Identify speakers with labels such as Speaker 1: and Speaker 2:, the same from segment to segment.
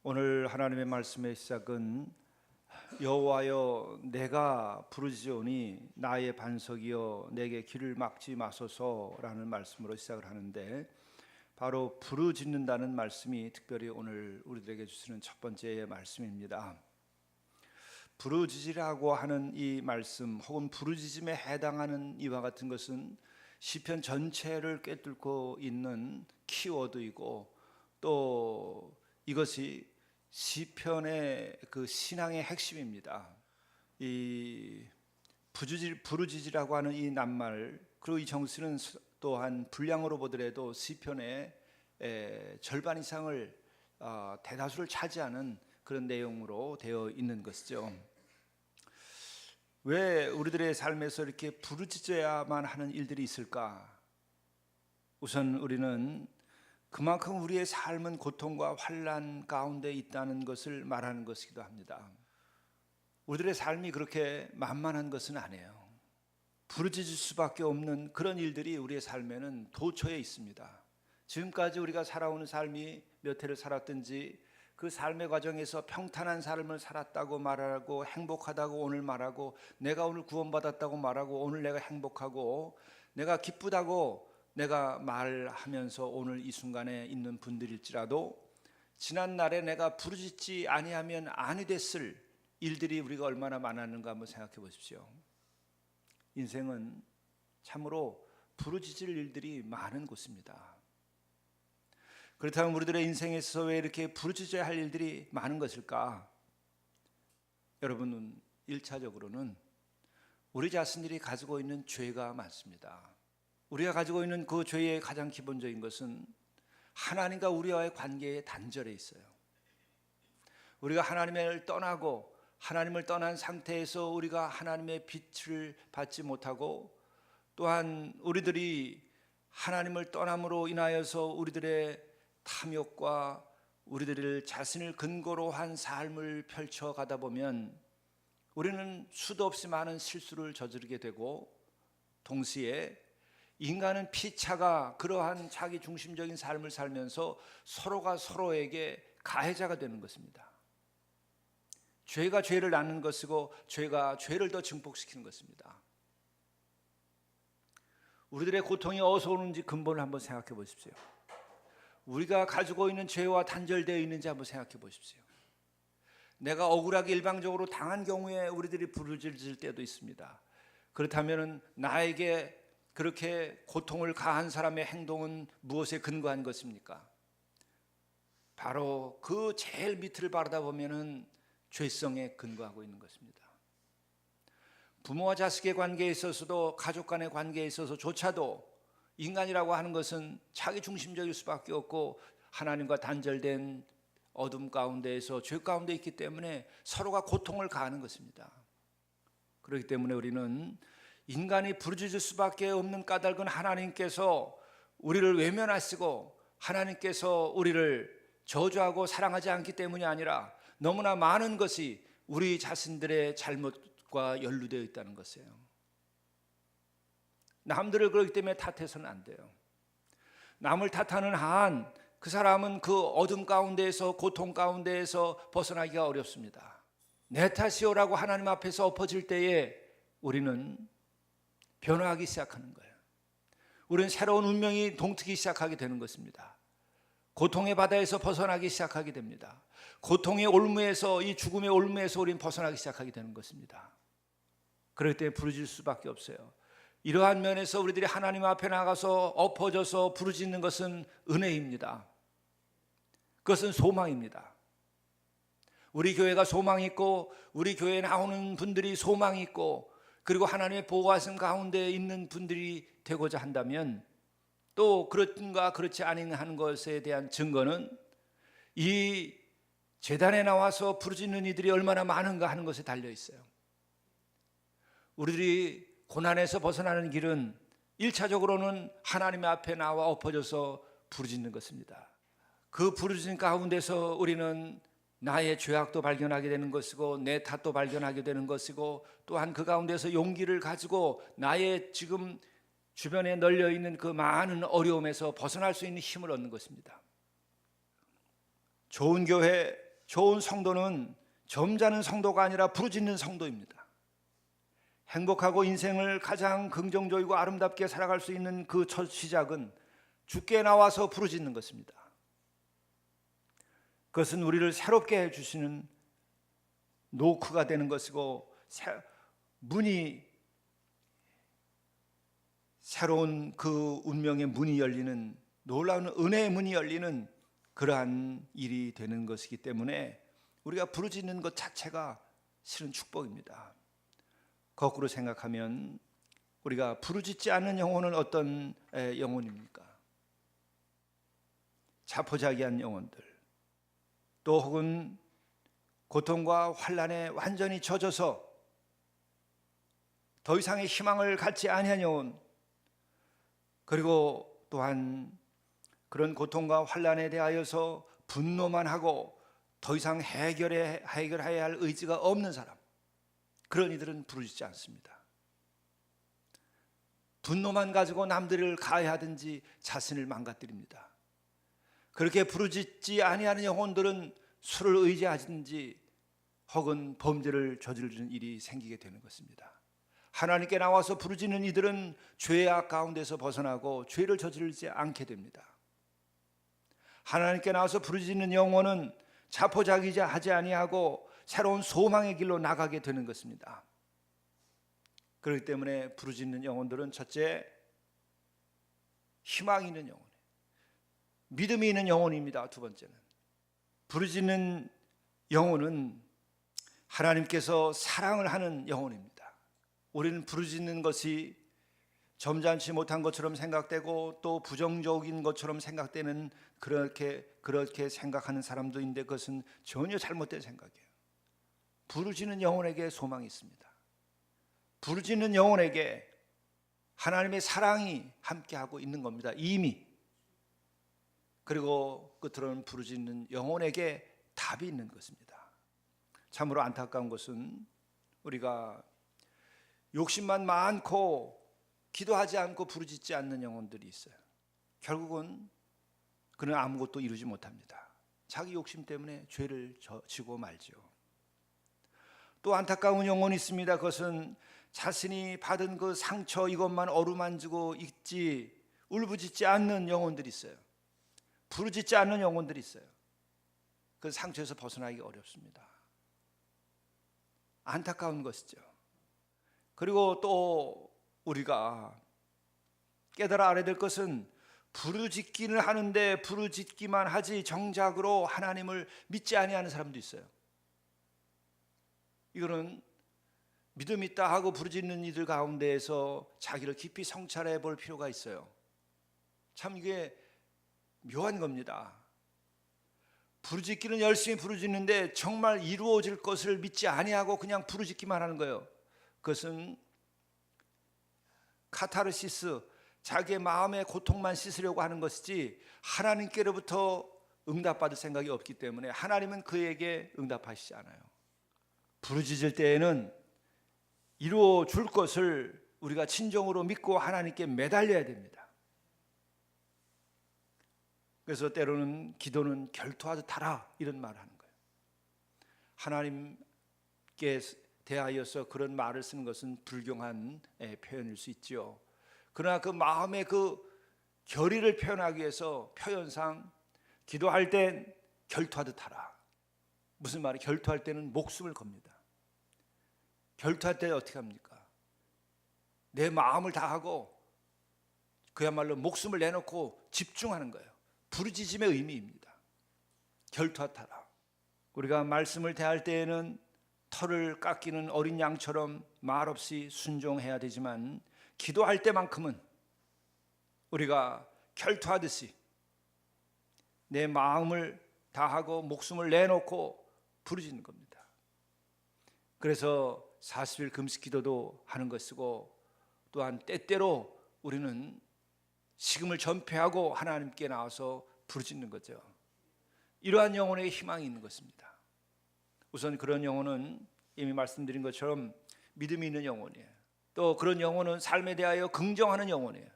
Speaker 1: 오늘 하나님의 말씀의 시작은 여호와여 내가 부르짖으오니 나의 반석이여 내게 길을 막지 마소서라는 말씀으로 시작을 하는데, 바로 부르짖는다는 말씀이 특별히 오늘 우리들에게 주시는 첫 번째 말씀입니다. 부르짖으라고 하는 이 말씀 혹은 부르짖음에 해당하는 이와 같은 것은 시편 전체를 꿰뚫고 있는 키워드이고, 또 이것이 시편의 그 신앙의 핵심입니다. 이 부르짖으라고 하는 이 낱말, 그리고 이 정수는 또한 분량으로 보더라도 시편의 절반 이상을 대다수를 차지하는 그런 내용으로 되어 있는 것이죠. 왜 우리들의 삶에서 이렇게 부르짖어야만 하는 일들이 있을까? 우선 우리는 그만큼 우리의 삶은 고통과 환난 가운데 있다는 것을 말하는 것이기도 합니다. 우리들의 삶이 그렇게 만만한 것은 아니에요. 부르짖을 수밖에 없는 그런 일들이 우리의 삶에는 도처에 있습니다. 지금까지 우리가 살아오는 삶이 몇 해를 살았든지 그 삶의 과정에서 평탄한 삶을 살았다고 말하고, 행복하다고 오늘 말하고, 내가 오늘 구원받았다고 말하고, 오늘 내가 행복하고 내가 기쁘다고 내가 말하면서 오늘 이 순간에 있는 분들일지라도, 지난 날에 내가 부르짖지 아니하면 아니 됐을 일들이 우리가 얼마나 많았는가 한번 생각해 보십시오. 인생은 참으로 부르짖을 일들이 많은 곳입니다. 그렇다면 우리들의 인생에서 왜 이렇게 부르짖어야 할 일들이 많은 것일까? 여러분은 1차적으로는 우리 자신들이 가지고 있는 죄가 많습니다. 우리가 가지고 있는 그 죄의 가장 기본적인 것은 하나님과 우리와의 관계의 단절에 있어요. 우리가 하나님을 떠나고 하나님을 떠난 상태에서 우리가 하나님의 빛을 받지 못하고, 또한 우리들이 하나님을 떠남으로 인하여서 우리들의 탐욕과 우리들을 자신을 근거로 한 삶을 펼쳐가다 보면 우리는 수도 없이 많은 실수를 저지르게 되고, 동시에 인간은 피차가 그러한 자기 중심적인 삶을 살면서 서로가 서로에게 가해자가 되는 것입니다. 죄가 죄를 낳는 것이고 죄가 죄를 더 증폭시키는 것입니다. 우리들의 고통이 어디서 오는지 근본을 한번 생각해 보십시오. 우리가 가지고 있는 죄와 단절되어 있는지 한번 생각해 보십시오. 내가 억울하게 일방적으로 당한 경우에 우리들이 부르짖을 때도 있습니다. 그렇다면 나에게 그렇게 고통을 가한 사람의 행동은 무엇에 근거한 것입니까? 바로 그 제일 밑을 바라다 보면은 죄성에 근거하고 있는 것입니다. 부모와 자식의 관계에 있어서도, 가족 간의 관계에 있어서조차도 인간이라고 하는 것은 자기 중심적일 수밖에 없고, 하나님과 단절된 어둠 가운데에서 죄 가운데 있기 때문에 서로가 고통을 가하는 것입니다. 그렇기 때문에 우리는 인간이 부르짖을 수밖에 없는 까닭은 하나님께서 우리를 외면하시고 하나님께서 우리를 저주하고 사랑하지 않기 때문이 아니라, 너무나 많은 것이 우리 자신들의 잘못과 연루되어 있다는 것이에요. 남들을 그렇기 때문에 탓해서는 안 돼요. 남을 탓하는 한 그 사람은 그 어둠 가운데에서, 고통 가운데에서 벗어나기가 어렵습니다. 내 탓이오라고 하나님 앞에서 엎어질 때에 우리는 변화하기 시작하는 거예요. 우리는 새로운 운명이 동트기 시작하게 되는 것입니다. 고통의 바다에서 벗어나기 시작하게 됩니다. 고통의 올무에서, 이 죽음의 올무에서 우리는 벗어나기 시작하게 되는 것입니다. 그럴 때 부르짖을 수밖에 없어요. 이러한 면에서 우리들이 하나님 앞에 나가서 엎어져서 부르짖는 것은 은혜입니다. 그것은 소망입니다. 우리 교회가 소망이 있고, 우리 교회에 나오는 분들이 소망이 있고, 그리고 하나님의 보호하심 가운데 있는 분들이 되고자 한다면, 또 그렇든가 그렇지 아니하는 것에 대한 증거는 이 제단에 나와서 부르짖는 이들이 얼마나 많은가 하는 것에 달려 있어요. 우리들이 고난에서 벗어나는 길은 1차적으로는 하나님 앞에 나와 엎어져서 부르짖는 것입니다. 그 부르짖는 가운데서 우리는 나의 죄악도 발견하게 되는 것이고, 내 탓도 발견하게 되는 것이고, 또한 그 가운데서 용기를 가지고 나의 지금 주변에 널려 있는 그 많은 어려움에서 벗어날 수 있는 힘을 얻는 것입니다. 좋은 교회, 좋은 성도는 점잖은 성도가 아니라 부르짖는 성도입니다. 행복하고 인생을 가장 긍정적이고 아름답게 살아갈 수 있는 그 첫 시작은 주께 나와서 부르짖는 것입니다. 그것은 우리를 새롭게 해주시는 노크가 되는 것이고, 문이, 새로운 그 운명의 문이 열리는, 놀라운 은혜의 문이 열리는 그러한 일이 되는 것이기 때문에 우리가 부르짖는 것 자체가 실은 축복입니다. 거꾸로 생각하면 우리가 부르짖지 않는 영혼은 어떤 영혼입니까? 자포자기한 영혼들, 또 혹은 고통과 환난에 완전히 젖어서 더 이상의 희망을 갖지 아니한 영혼, 그리고 또한 그런 고통과 환난에 대하여서 분노만 하고 더 이상 해결해야 할 의지가 없는 사람, 그런 이들은 부르짖지 않습니다. 분노만 가지고 남들을 가해하든지 자신을 망가뜨립니다. 그렇게 부르짖지 아니하는 영혼들은 술을 의지하든지 혹은 범죄를 저지르는 일이 생기게 되는 것입니다. 하나님께 나와서 부르짖는 이들은 죄악 가운데서 벗어나고 죄를 저지르지 않게 됩니다. 하나님께 나와서 부르짖는 영혼은 자포자기하지 아니하고 새로운 소망의 길로 나가게 되는 것입니다. 그렇기 때문에 부르짖는 영혼들은 첫째, 희망이 있는 영혼, 믿음이 있는 영혼입니다. 두 번째는, 부르짖는 영혼은 하나님께서 사랑을 하는 영혼입니다. 우리는 부르짖는 것이 점잖지 못한 것처럼 생각되고 또 부정적인 것처럼 생각되는, 그렇게 생각하는 사람도 있는데 그것은 전혀 잘못된 생각이에요. 부르짖는 영혼에게 소망이 있습니다. 부르짖는 영혼에게 하나님의 사랑이 함께하고 있는 겁니다, 이미. 그리고 끝으로는 부르짖는 영혼에게 답이 있는 것입니다. 참으로 안타까운 것은 우리가 욕심만 많고 기도하지 않고 부르짖지 않는 영혼들이 있어요. 결국은 그는 아무것도 이루지 못합니다. 자기 욕심 때문에 죄를 지고 말죠. 또 안타까운 영혼이 있습니다. 그것은 자신이 받은 그 상처 이것만 어루만지고 있지 울부짖지 않는 영혼들이 있어요. 부르짖지 않는 영혼들이 있어요. 그 상처에서 벗어나기 어렵습니다. 안타까운 것이죠. 그리고 또 우리가 깨달아 알아야 될 것은 부르짖기는 하는데 부르짖기만 하지 정작으로 하나님을 믿지 아니하는 사람도 있어요. 이거는 믿음 있다 하고 부르짖는 이들 가운데에서 자기를 깊이 성찰해 볼 필요가 있어요. 참 이게 묘한 겁니다. 부르짖기는 열심히 부르짖는데 정말 이루어질 것을 믿지 아니하고 그냥 부르짖기만 하는 거예요. 그것은 카타르시스, 자기의 마음의 고통만 씻으려고 하는 것이지 하나님께로부터 응답받을 생각이 없기 때문에 하나님은 그에게 응답하시지 않아요. 부르짖을 때에는 이루어 줄 것을 우리가 진정으로 믿고 하나님께 매달려야 됩니다. 그래서 때로는 기도는 결투하듯 하라, 이런 말을 하는 거예요. 하나님께 대하여서 그런 말을 쓰는 것은 불경한 표현일 수 있지요. 그러나 그 마음의 그 결의를 표현하기 위해서 표현상 기도할 땐 결투하듯 하라. 무슨 말이에요? 결투할 때는 목숨을 겁니다. 결투할 때 어떻게 합니까? 내 마음을 다하고 그야말로 목숨을 내놓고 집중하는 거예요. 부르짖음의 의미입니다. 결투하라. 우리가 말씀을 대할 때에는 털을 깎이는 어린 양처럼 말없이 순종해야 되지만 기도할 때만큼은 우리가 결투하듯이 내 마음을 다하고 목숨을 내놓고 부르짖는 겁니다. 그래서 40일 금식 기도도 하는 것이고 또한 때때로 우리는 식음을 전폐하고 하나님께 나와서 부르짖는 거죠. 이러한 영혼의 희망이 있는 것입니다. 우선 그런 영혼은 이미 말씀드린 것처럼 믿음이 있는 영혼이에요. 또 그런 영혼은 삶에 대하여 긍정하는 영혼이에요.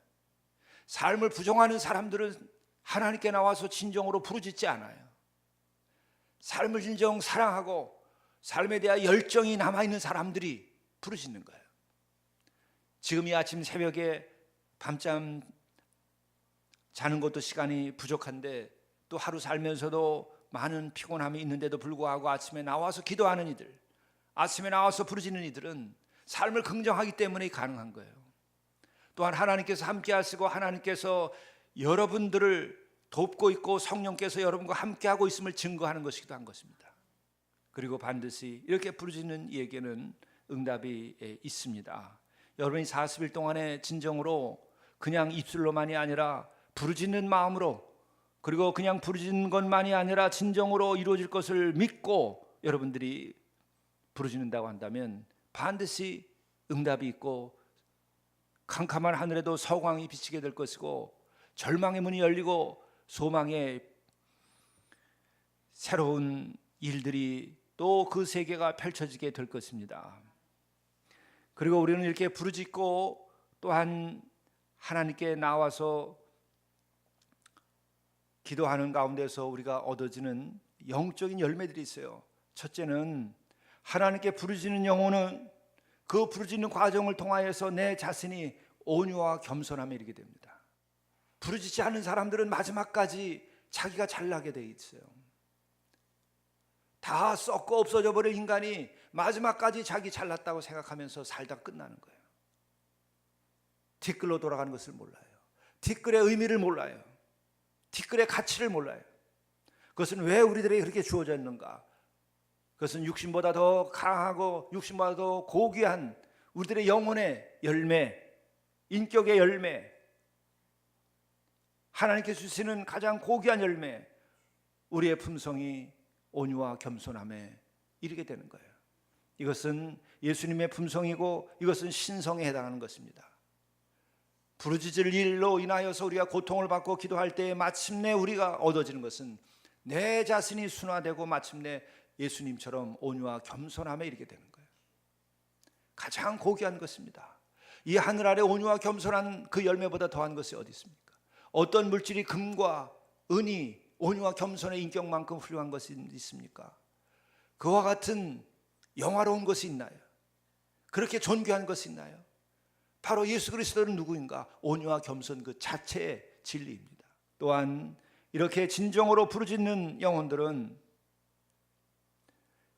Speaker 1: 삶을 부정하는 사람들은 하나님께 나와서 진정으로 부르짖지 않아요. 삶을 진정 사랑하고 삶에 대한 열정이 남아있는 사람들이 부르짖는 거예요. 지금 이 아침 새벽에 밤잠 자는 것도 시간이 부족한데 또 하루 살면서도 많은 피곤함이 있는데도 불구하고 아침에 나와서 기도하는 이들, 아침에 나와서 부르짖는 이들은 삶을 긍정하기 때문에 가능한 거예요. 또한 하나님께서 함께 하시고 하나님께서 여러분들을 돕고 있고 성령께서 여러분과 함께하고 있음을 증거하는 것이기도 한 것입니다. 그리고 반드시 이렇게 부르짖는 이에게는 응답이 있습니다. 여러분이 40일 동안에 진정으로 그냥 입술로만이 아니라 부르짖는 마음으로, 그리고 그냥 부르짖는 것만이 아니라 진정으로 이루어질 것을 믿고 여러분들이 부르짖는다고 한다면 반드시 응답이 있고 캄캄한 하늘에도 서광이 비치게 될 것이고 절망의 문이 열리고 소망의 새로운 일들이 또 그 세계가 펼쳐지게 될 것입니다. 그리고 우리는 이렇게 부르짖고 또한 하나님께 나와서 기도하는 가운데서 우리가 얻어지는 영적인 열매들이 있어요. 첫째는 하나님께 부르짖는 영혼은 그 부르짖는 과정을 통하여서 내 자신이 온유와 겸손함에 이르게 됩니다. 부르짖지 않는 사람들은 마지막까지 자기가 잘나게 돼 있어요. 다 썩고 없어져 버릴 인간이 마지막까지 자기 잘났다고 생각하면서 살다 끝나는 거예요. 뒷글로 돌아가는 것을 몰라요. 뒷글의 의미를 몰라요. 뒷글의 가치를 몰라요. 그것은 왜 우리들에게 그렇게 주어져 있는가? 그것은 육신보다 더 강하고 육신보다 더 고귀한 우리들의 영혼의 열매, 인격의 열매, 하나님께서 주시는 가장 고귀한 열매, 우리의 품성이 온유와 겸손함에 이르게 되는 거예요. 이것은 예수님의 품성이고 이것은 신성에 해당하는 것입니다. 부르짖을 일로 인하여서 우리가 고통을 받고 기도할 때에 마침내 우리가 얻어지는 것은 내 자신이 순화되고 마침내 예수님처럼 온유와 겸손함에 이르게 되는 거예요. 가장 고귀한 것입니다. 이 하늘 아래 온유와 겸손한 그 열매보다 더한 것이 어디 있습니까? 어떤 물질이 금과 은이 온유와 겸손의 인격만큼 훌륭한 것이 있습니까? 그와 같은 영화로운 것이 있나요? 그렇게 존귀한 것이 있나요? 바로 예수 그리스도는 누구인가? 온유와 겸손 그 자체의 진리입니다. 또한 이렇게 진정으로 부르짖는 영혼들은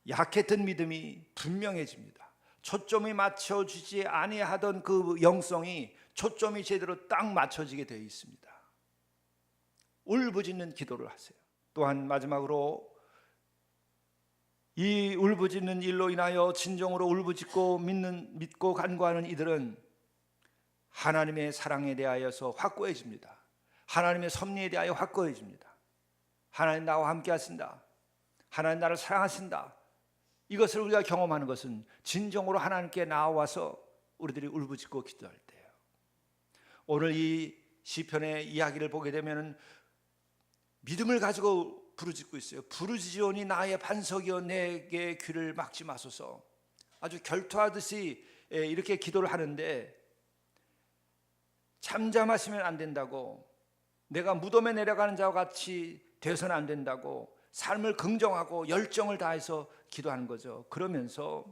Speaker 1: 약했던 믿음이 분명해집니다. 초점이 맞춰지지 아니하던 그 영성이 초점이 제대로 딱 맞춰지게 되어 있습니다. 울부짖는 기도를 하세요. 또한 마지막으로 이 울부짖는 일로 인하여 진정으로 울부짖고 믿고 간구하는 이들은 하나님의 사랑에 대하여서 확고해집니다. 하나님의 섭리에 대하여 확고해집니다. 하나님 나와 함께 하신다. 하나님 나를 사랑하신다. 이것을 우리가 경험하는 것은 진정으로 하나님께 나와서 우리들이 울부짖고 기도할 때예요. 오늘 이 시편의 이야기를 보게 되면 믿음을 가지고 부르짖고 있어요. 부르짖으오니 나의 반석이여 내게 귀를 막지 마소서. 아주 결투하듯이 이렇게 기도를 하는데 잠잠하시면 안 된다고, 내가 무덤에 내려가는 자와 같이 되어서는 안 된다고 삶을 긍정하고 열정을 다해서 기도하는 거죠. 그러면서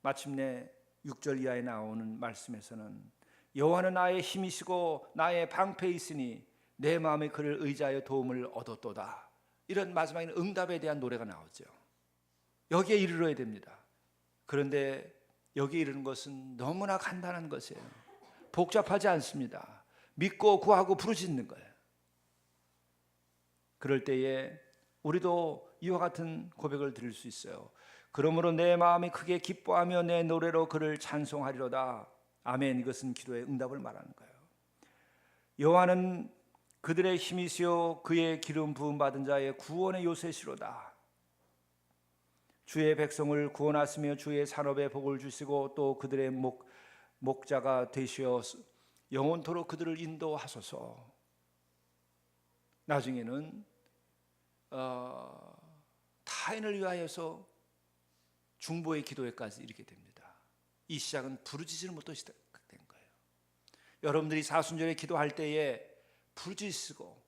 Speaker 1: 마침내 6절 이하에 나오는 말씀에서는 여호와는 나의 힘이시고 나의 방패이시니 내 마음에 그를 의지하여 도움을 얻었도다. 이런 마지막에는 응답에 대한 노래가 나오죠. 여기에 이르러야 됩니다. 그런데 여기에 이르는 것은 너무나 간단한 것이에요. 복잡하지 않습니다. 믿고 구하고 부르짖는 거예요. 그럴 때에 우리도 이와 같은 고백을 드릴 수 있어요. 그러므로 내 마음이 크게 기뻐하며 내 노래로 그를 찬송하리로다. 아멘. 이것은 기도의 응답을 말하는 거예요. 여호와는 그들의 힘이시요 그의 기름 부음 받은 자의 구원의 요새시로다. 주의 백성을 구원하시며 주의 산업에 복을 주시고 또 그들의 목자가 되시어 영원토록 그들을 인도하소서. 나중에는 타인을 위하여서 중보의 기도회까지 이르게 됩니다. 이 시작은 부르짖는 것부터 시작된 거예요. 여러분들이 사순절에 기도할 때에 부르짖으시고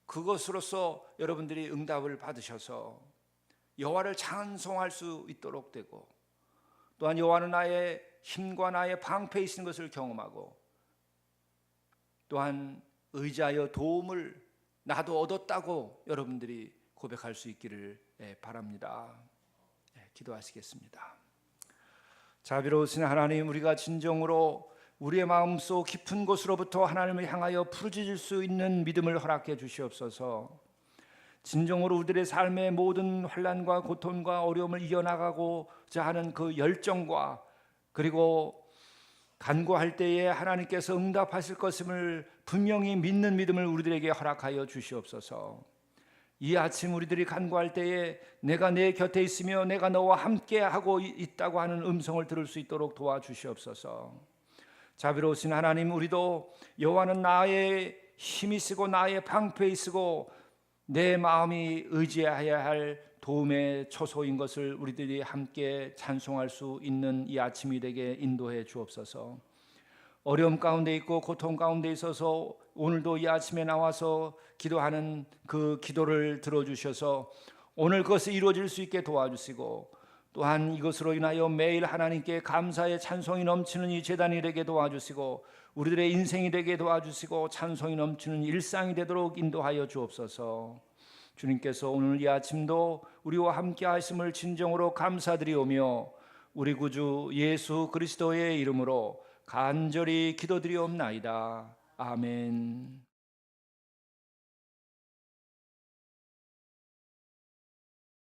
Speaker 1: 그것으로서 여러분들이 응답을 받으셔서 여호와를 찬송할 수 있도록 되고, 또한 여호와는 나의 힘과 나의 방패이신 것을 경험하고, 또한 의지하여 도움을 나도 얻었다고 여러분들이 고백할 수 있기를 바랍니다. 기도하시겠습니다. 자비로우신 하나님, 우리가 진정으로 우리의 마음속 깊은 곳으로부터 하나님을 향하여 부르짖을 수 있는 믿음을 허락해 주시옵소서. 진정으로 우리들의 삶의 모든 환난과 고통과 어려움을 이겨나가고자 하는 그 열정과, 그리고 간구할 때에 하나님께서 응답하실 것임을 분명히 믿는 믿음을 우리들에게 허락하여 주시옵소서. 이 아침 우리들이 간구할 때에 내가 내 곁에 있으며 내가 너와 함께 하고 있다고 하는 음성을 들을 수 있도록 도와주시옵소서. 자비로우신 하나님, 우리도 여호와는 나의 힘이시고 나의 방패이시고 내 마음이 의지해야 할 도움의 초소인 것을 우리들이 함께 찬송할 수 있는 이 아침이 되게 인도해 주옵소서. 어려움 가운데 있고 고통 가운데 있어서 오늘도 이 아침에 나와서 기도하는 그 기도를 들어주셔서 오늘 그것이 이루어질 수 있게 도와주시고, 또한 이것으로 인하여 매일 하나님께 감사의 찬송이 넘치는 이 제단이 되게 도와주시고, 우리들의 인생이 되게 도와주시고, 찬송이 넘치는 일상이 되도록 인도하여 주옵소서. 주님께서 오늘 이 아침도 우리와 함께 하심을 진정으로 감사드리오며 우리 구주 예수 그리스도의 이름으로 간절히 기도드리옵나이다. 아멘.